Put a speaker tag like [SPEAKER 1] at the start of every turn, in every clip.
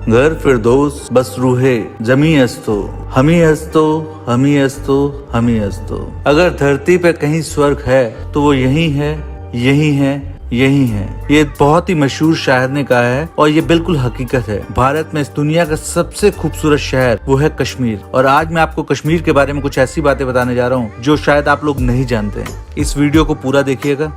[SPEAKER 1] घर फिरदौस बस रूहे जमी हस्तो, हमी हस्तो, हमी हस्तो, हमी हस्तो। अगर धरती पे कहीं स्वर्ग है तो वो यही है, यही है, यही है। ये बहुत ही मशहूर शायर ने कहा है और ये बिल्कुल हकीकत है। भारत में इस दुनिया का सबसे खूबसूरत शहर वो है कश्मीर। और आज मैं आपको कश्मीर के बारे में कुछ ऐसी बातें बताने जा रहा हूँ जो शायद आप लोग नहीं जानते हैं। इस वीडियो को पूरा देखिएगा।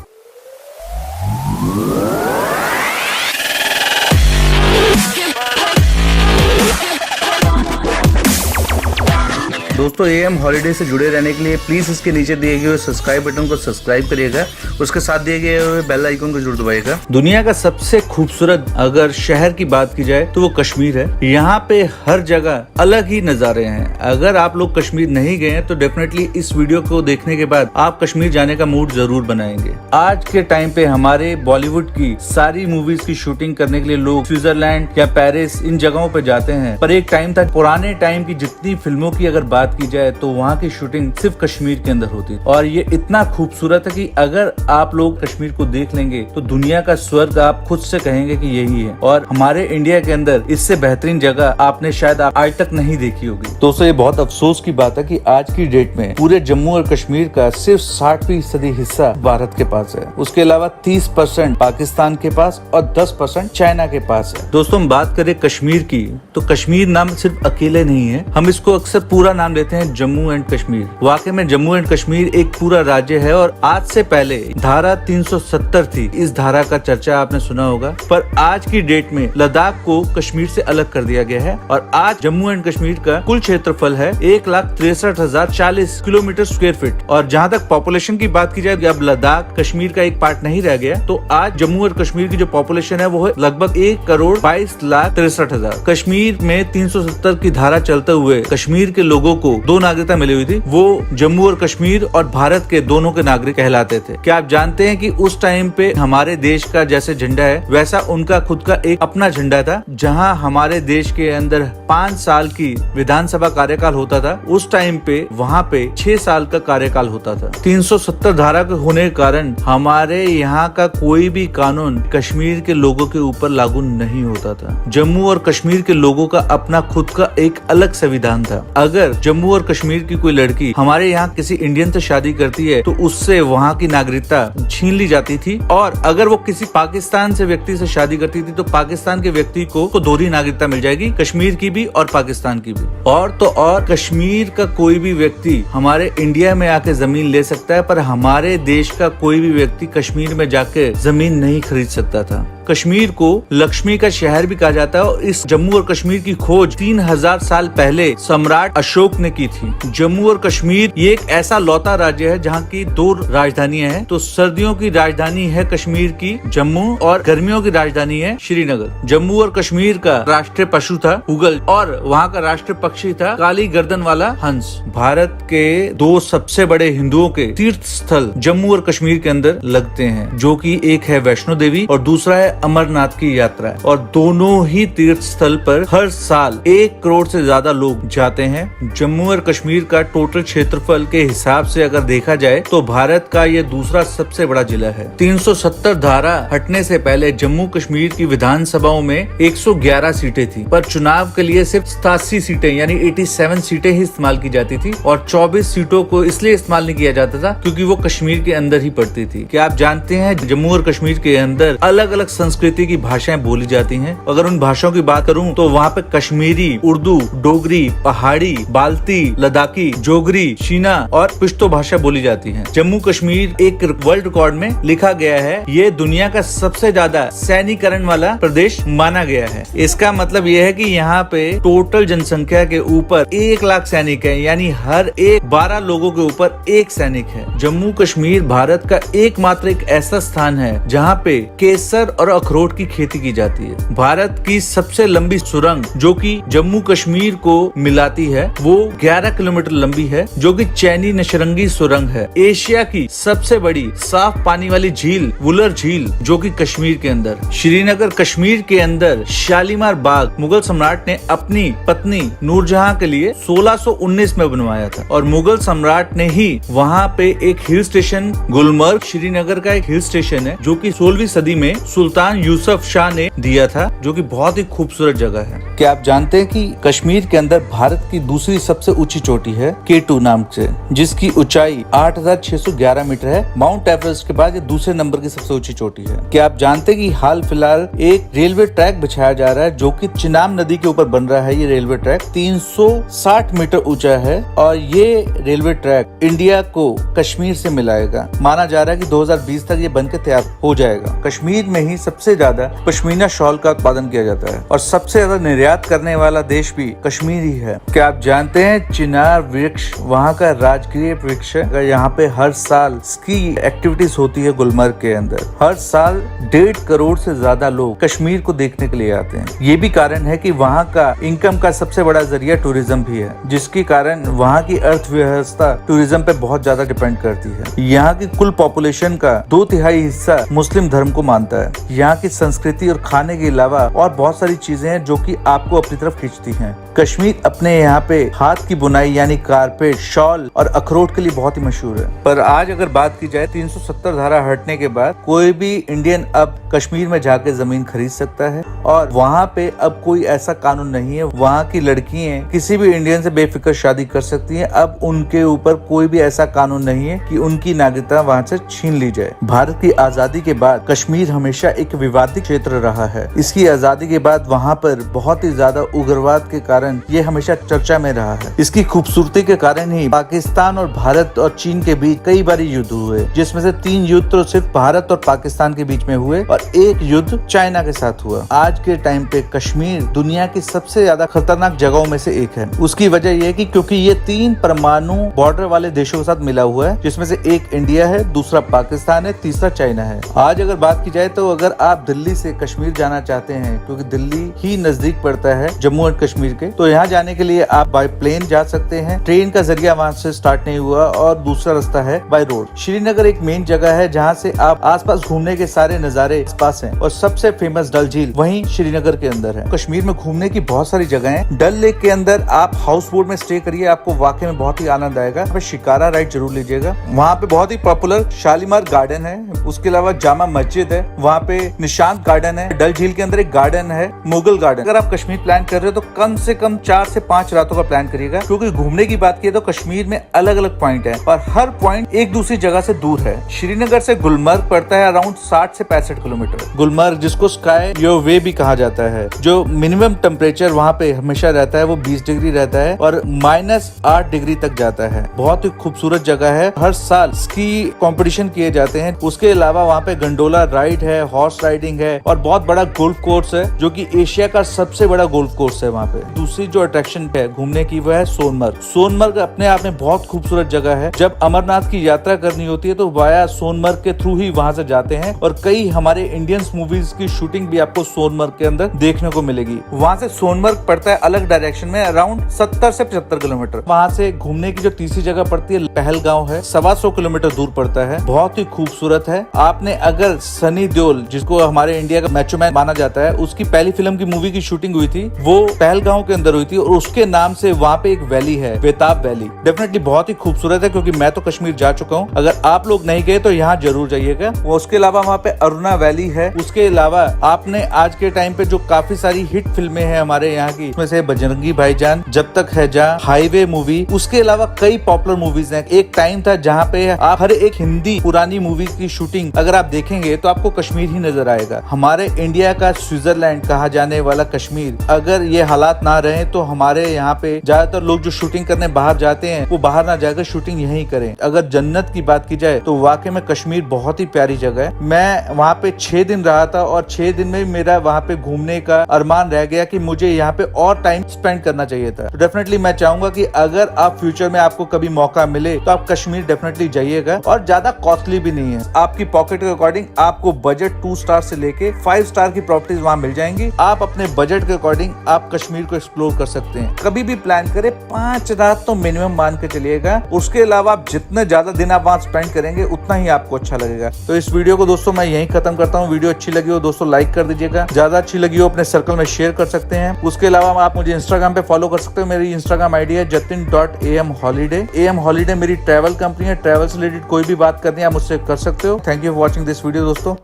[SPEAKER 1] दोस्तों AM हॉलीडे से जुड़े रहने के लिए प्लीज इसके नीचे दिए गए सब्सक्राइब बटन को सब्सक्राइब करिएगा, उसके साथ दिए गए हुए बेल आइकन को जरूर दबाइएगा। दुनिया का सबसे खूबसूरत अगर शहर की बात की जाए तो वो कश्मीर है। यहाँ पे हर जगह अलग ही नजारे हैं। अगर आप लोग कश्मीर नहीं गए हैं तो डेफिनेटली इस वीडियो को देखने के बाद आप कश्मीर जाने का मूड जरूर बनाएंगे। आज के टाइम पे हमारे बॉलीवुड की सारी मूवीज की शूटिंग करने के लिए लोग स्विट्जरलैंड या पेरिस इन जगहों पे जाते हैं। पर एक टाइम था, पुराने टाइम की जितनी फिल्मों की अगर बात की जाए तो वहाँ की शूटिंग सिर्फ कश्मीर के अंदर होती। और ये इतना खूबसूरत है कि अगर आप लोग कश्मीर को देख लेंगे तो दुनिया का स्वर्ग आप खुद से कहेंगे कि यही है। और हमारे इंडिया के अंदर इससे बेहतरीन जगह आपने शायद आज तक नहीं देखी होगी। दोस्तों ये बहुत अफसोस की बात है कि आज की डेट में पूरे जम्मू और कश्मीर का सिर्फ 60% हिस्सा भारत के पास है। उसके अलावा 30% पाकिस्तान के पास और 10% चाइना के पास है। दोस्तों हम बात करें कश्मीर की तो कश्मीर नाम सिर्फ अकेले नहीं है, हम इसको अक्सर पूरा नाम लेते हैं जम्मू एंड कश्मीर। वाकई में जम्मू एंड कश्मीर एक पूरा राज्य है और आज से पहले धारा 370 थी। इस धारा का चर्चा आपने सुना होगा। पर आज की डेट में लद्दाख को कश्मीर से अलग कर दिया गया है और आज जम्मू एंड कश्मीर का कुल क्षेत्रफल है 1,63,040 किलोमीटर स्क्वायर फीट। और जहाँ तक पॉपुलेशन की बात की जाए, अब लद्दाख कश्मीर का एक पार्ट नहीं रह गया, तो आज जम्मू और कश्मीर की जो पॉपुलेशन है वो है लगभग 1,22,63,000। कश्मीर में 370 की धारा चलते हुए कश्मीर के लोगों को दो नागरिकता मिली हुई थी। वो जम्मू और कश्मीर और भारत के दोनों के नागरिक कहलाते थे। क्या आप जानते हैं कि उस टाइम पे हमारे देश का जैसे झंडा है वैसा उनका खुद का एक अपना झंडा था। जहां हमारे देश के अंदर 5 साल की विधानसभा कार्यकाल होता था, उस टाइम पे वहां पे 6 साल का कार्यकाल होता था। 370 धारा के होने के कारण हमारे यहाँ का कोई भी कानून कश्मीर के लोगों के ऊपर लागू नहीं होता था। जम्मू और कश्मीर के लोगों का अपना खुद का एक अलग संविधान था। अगर जम्मू और कश्मीर की कोई लड़की हमारे यहाँ किसी इंडियन से शादी करती है तो उससे वहाँ की नागरिकता छीन ली जाती थी। और अगर वो किसी पाकिस्तान से व्यक्ति से शादी करती थी तो पाकिस्तान के व्यक्ति को दोहरी नागरिकता मिल जाएगी, कश्मीर की भी और पाकिस्तान की भी। और तो और कश्मीर का कोई भी व्यक्ति हमारे इंडिया में आके जमीन ले सकता है, पर हमारे देश का कोई भी व्यक्ति कश्मीर में जाके जमीन नहीं खरीद सकता था। कश्मीर को लक्ष्मी का शहर भी कहा जाता है और इस जम्मू और कश्मीर की खोज 3000 साल पहले सम्राट अशोक ने की थी। जम्मू और कश्मीर ये एक ऐसा लौता राज्य है जहाँ की 2 राजधानियां हैं। तो सर्दियों की राजधानी है कश्मीर की जम्मू और गर्मियों की राजधानी है श्रीनगर। जम्मू और कश्मीर का राष्ट्रीय पशु था उगल और वहाँ का राष्ट्रीय पक्षी था काली गर्दन वाला हंस। भारत के 2 सबसे बड़े हिंदुओं के तीर्थ स्थल जम्मू और कश्मीर के अंदर लगते हैं, जो कि एक है वैष्णो देवी और दूसरा है अमरनाथ की यात्रा। और दोनों ही तीर्थ स्थल पर हर साल 1 करोड़ से ज्यादा लोग जाते हैं। जम्मू और कश्मीर का टोटल क्षेत्रफल के हिसाब से अगर देखा जाए तो भारत का ये दूसरा सबसे बड़ा जिला है। 370 धारा हटने से पहले जम्मू कश्मीर की विधानसभाओं में 111 सीटें थी, पर चुनाव के लिए सिर्फ 87 सीटें यानी 87 सीटें ही इस्तेमाल की जाती थी। और 24 सीटों को इसलिए इस्तेमाल नहीं किया जाता था क्योंकि वो कश्मीर के अंदर ही पड़ती थी। क्या आप जानते हैं जम्मू और कश्मीर के अंदर अलग अलग संस्कृति की भाषाएं बोली जाती हैं। अगर उन भाषाओं की बात करूं तो वहाँ पे कश्मीरी, उर्दू, डोगरी, पहाड़ी, बाल्ती, लद्दाखी, जोगरी, शीना और पश्तो भाषा बोली जाती है। जम्मू कश्मीर एक वर्ल्ड रिकॉर्ड में लिखा गया है, ये दुनिया का सबसे ज्यादा सैनिकरण वाला प्रदेश माना गया है। इसका मतलब ये है कि यहाँ पे टोटल जनसंख्या के ऊपर 1 लाख सैनिक है, यानी हर 12 लोगों के ऊपर 1 सैनिक है। जम्मू कश्मीर भारत का एकमात्र एक ऐसा स्थान है जहाँ पे केसर और अखरोट की खेती की जाती है। भारत की सबसे लंबी सुरंग जो कि जम्मू कश्मीर को मिलाती है वो 11 किलोमीटर लंबी है, जो कि चैनी नशरंगी सुरंग है। एशिया की सबसे बड़ी साफ पानी वाली झील वुलर झील, जो कि कश्मीर के अंदर। श्रीनगर कश्मीर के अंदर शालीमार बाग मुगल सम्राट ने अपनी पत्नी नूरजहां के लिए 1619 में बनवाया था, और मुगल सम्राट ने ही वहाँ पे एक हिल स्टेशन गुलमर्ग, श्रीनगर का एक हिल स्टेशन है, जो कि 16वीं सदी में सुल्तान यूसुफ शाह ने दिया था, जो कि बहुत ही खूबसूरत जगह है। क्या आप जानते हैं कि कश्मीर के अंदर भारत की दूसरी सबसे ऊंची चोटी है K2 नाम से, जिसकी ऊंचाई 8611 मीटर है। माउंट एवरेस्ट के बाद ये दूसरे नंबर की सबसे ऊंची चोटी है। क्या आप जानते हैं कि हाल फिलहाल एक रेलवे ट्रैक बिछाया जा रहा है, जो कि चिनाब नदी के ऊपर बन रहा है। ये रेलवे ट्रैक 360 मीटर ऊंचा है, और ये रेलवे ट्रैक इंडिया को कश्मीर से मिलाएगा। माना जा रहा है कि 2020 तक ये बनकर तैयार हो जाएगा। कश्मीर में ही सबसे ज्यादा पश्मीना शॉल का उत्पादन किया जाता है, और सबसे ज्यादा निर्यात करने वाला देश भी कश्मीर ही है। क्या आप जानते हैं चिनार वृक्ष वहाँ का राजकीय वृक्ष है। यहाँ पे हर साल स्की एक्टिविटीज होती है गुलमर्ग के अंदर। हर साल 1.5 करोड़ से ज्यादा लोग कश्मीर को देखने के लिए आते हैं। ये भी कारण है कि वहाँ का इनकम का सबसे बड़ा जरिया टूरिज्म भी है, जिसके कारण वहाँ की अर्थव्यवस्था टूरिज्म पे बहुत ज्यादा डिपेंड करती है। यहाँ की कुल पॉपुलेशन का 2/3 हिस्सा मुस्लिम धर्म को मानता है। यहाँ की संस्कृति और खाने के अलावा और बहुत सारी चीजें हैं जो कि आपको अपनी तरफ खींचती हैं। कश्मीर अपने यहाँ पे हाथ की बुनाई यानी कारपेट, शॉल और अखरोट के लिए बहुत ही मशहूर है। पर आज अगर बात की जाए 370 धारा हटने के बाद कोई भी इंडियन अब कश्मीर में जाके जमीन खरीद सकता है, और वहाँ पे अब कोई ऐसा कानून नहीं है। वहाँ की लड़कियां किसी भी इंडियन से बेफिक्र शादी कर सकती हैं। अब उनके ऊपर कोई भी ऐसा कानून नहीं है कि उनकी नागरिकता वहाँ से छीन ली जाए। भारत की आजादी के बाद कश्मीर हमेशा एक विवादित क्षेत्र रहा है। इसकी आजादी के बाद वहाँ पर बहुत ही ज्यादा उग्रवाद के कारण ये हमेशा चर्चा में रहा है। इसकी खूबसूरती के कारण ही पाकिस्तान और भारत और चीन के बीच कई बार युद्ध हुए, जिसमें से 3 युद्ध तो सिर्फ भारत और पाकिस्तान के बीच में हुए, और एक युद्ध चाइना के साथ हुआ। आज के टाइम पे कश्मीर दुनिया की सबसे ज्यादा खतरनाक जगहों में से एक है। उसकी वजह यह है कि क्योंकि ये 3 परमाणु बॉर्डर वाले देशों के साथ मिला हुआ है, जिसमें से एक इंडिया है, दूसरा पाकिस्तान है, तीसरा चाइना है। आज अगर बात की जाए तो अगर आप दिल्ली से कश्मीर जाना चाहते हैं, क्योंकि दिल्ली ही नजदीक पड़ता है जम्मू एंड कश्मीर के, तो यहाँ जाने के लिए आप बाय प्लेन जा सकते हैं। ट्रेन का जरिया वहाँ से स्टार्ट नहीं हुआ, और दूसरा रास्ता है बाय रोड। श्रीनगर एक मेन जगह है जहाँ से आप आसपास घूमने के सारे नजारे आसपास हैं, और सबसे फेमस डल झील वहीं श्रीनगर के अंदर है। कश्मीर में घूमने की बहुत सारी जगह हैं। डल लेक के अंदर आप हाउस बोट में स्टे करिए, आपको वाकई में बहुत ही आनंद आएगा। शिकारा राइड जरूर लीजिएगा। वहाँ पे बहुत ही पॉपुलर शालीमार गार्डन है, उसके अलावा जामा मस्जिद है, वहाँ पे निशांत गार्डन है। डल झील के अंदर एक गार्डन है मुगल गार्डन। अगर आप कश्मीर प्लान कर रहे हो तो कम से कम 4 से 5 रातों का प्लान करिएगा, क्योंकि घूमने की बात की तो कश्मीर में अलग अलग पॉइंट है, और हर पॉइंट एक दूसरी जगह से दूर है। श्रीनगर से गुलमर्ग पड़ता है अराउंड 60 से 65 किलोमीटर। गुलमर्ग जिसको स्काई योर वे भी कहा जाता है, जो मिनिमम टेम्परेचर वहाँ पे हमेशा रहता है वो 20 डिग्री रहता है, और -8 डिग्री तक जाता है। बहुत ही खूबसूरत जगह है। हर साल स्की कंपटीशन किए जाते हैं। उसके अलावा वहाँ पे गंडोला राइड है, हॉर्स राइडिंग है, और बहुत बड़ा गोल्फ कोर्स है, जो कि एशिया का सबसे बड़ा गोल्फ कोर्स है। वहाँ पे दूसरी जो अट्रैक्शन है घूमने की वो है सोनमर्ग। सोनमर्ग अपने आप में बहुत खूबसूरत जगह है। जब अमरनाथ की यात्रा करनी होती है तो वाया सोनमर्ग के थ्रू ही वहाँ से जाते हैं, और कई हमारे इंडियन मूवीज की शूटिंग भी आपको सोनमर्ग के अंदर देखने को मिलेगी। वहाँ से सोनमर्ग पड़ता है अलग डायरेक्शन में अराउंड 70 से 75 किलोमीटर। वहाँ से घूमने की जो तीसरी जगह पड़ती है पहलगांव है, 125 किलोमीटर दूर पड़ता है। बहुत ही खूबसूरत है। आपने अगर सनी देओल, जिसको हमारे इंडिया का मैचो मैन माना जाता है, उसकी पहली फिल्म की मूवी की शूटिंग हुई थी, वो पहलगांव के अंदर हुई थी, और उसके नाम से वहाँ पे एक वैली है, बेताब वैली। डेफिनेटली बहुत ही खूबसूरत है, क्योंकि मैं तो कश्मीर जा चुका हूँ। अगर आप लोग नहीं गए तो यहाँ जरूर जाइएगा। उसके अलावा वहाँ पे अरुणा वैली है। उसके अलावा आपने आज के टाइम पे जो काफी सारी हिट फिल्में हैं हमारे यहाँ की, उसमें से बजरंगी भाईजान, जब तक है जहां, हाईवे मूवी, उसके अलावा कई पॉपुलर मूवीज हैं। एक टाइम था जहाँ पे आप हर एक हिंदी पुरानी मूवी की शूटिंग अगर आप देखेंगे तो आपको कश्मीर ही नजर आएगा। हमारे इंडिया का स्विट्जरलैंड कहा जाने वाला कश्मीर, अगर ये हालात ना रहे तो हमारे यहाँ पे ज्यादातर लोग जो शूटिंग करने बाहर जाते हैं वो बाहर ना जाकर शूटिंग यहीं करें। अगर जन्नत की बात की जाए तो वाकई में कश्मीर बहुत ही प्यारी जगह है। मैं वहाँ पे 6 दिन रहा था, और 6 दिन में मेरा वहाँ पे घूमने का अरमान रह गया कि मुझे यहाँ पे और टाइम स्पेंड करना चाहिए था। तो डेफिनेटली मैं चाहूंगा कि अगर आप फ्यूचर में आपको कभी मौका मिले तो आप कश्मीर डेफिनेटली जाइएगा, और ज्यादा कॉस्टली भी नहीं है। आपकी पॉकेट के अकॉर्डिंग आपको बजट 2 स्टार से लेके 5 स्टार की प्रॉपर्टीज वहाँ मिल जाएंगी। आप अपने बजट के अकॉर्डिंग आप कश्मीर को एक्सप्लोर कर सकते हैं। कभी भी प्लान करें करे 5 रात तो मिनिमम मान के चलिएगा। उसके अलावा आप जितने ज्यादा दिन आप वहाँ स्पेंड करेंगे उतना ही आपको अच्छा लगेगा। तो इस वीडियो को दोस्तों मैं यहीं खत्म करता हूँ। वीडियो अच्छी लगी हो दोस्तों लाइक कर दीजिएगा, ज्यादा अच्छी लगी हो अपने सर्कल में शेयर कर सकते हैं। उसके अलावा आप मुझे इंस्टाग्राम पे फॉलो कर सकते हो। मेरी इंस्टाग्राम आईडी है jatin.amholiday। AM हॉलीडे मेरी ट्रैवल कंपनी है। ट्रैवल से रिलेटेड कोई भी बात करनी है आप मुझसे कर सकते हो। Thank you for watching this video दोस्तों।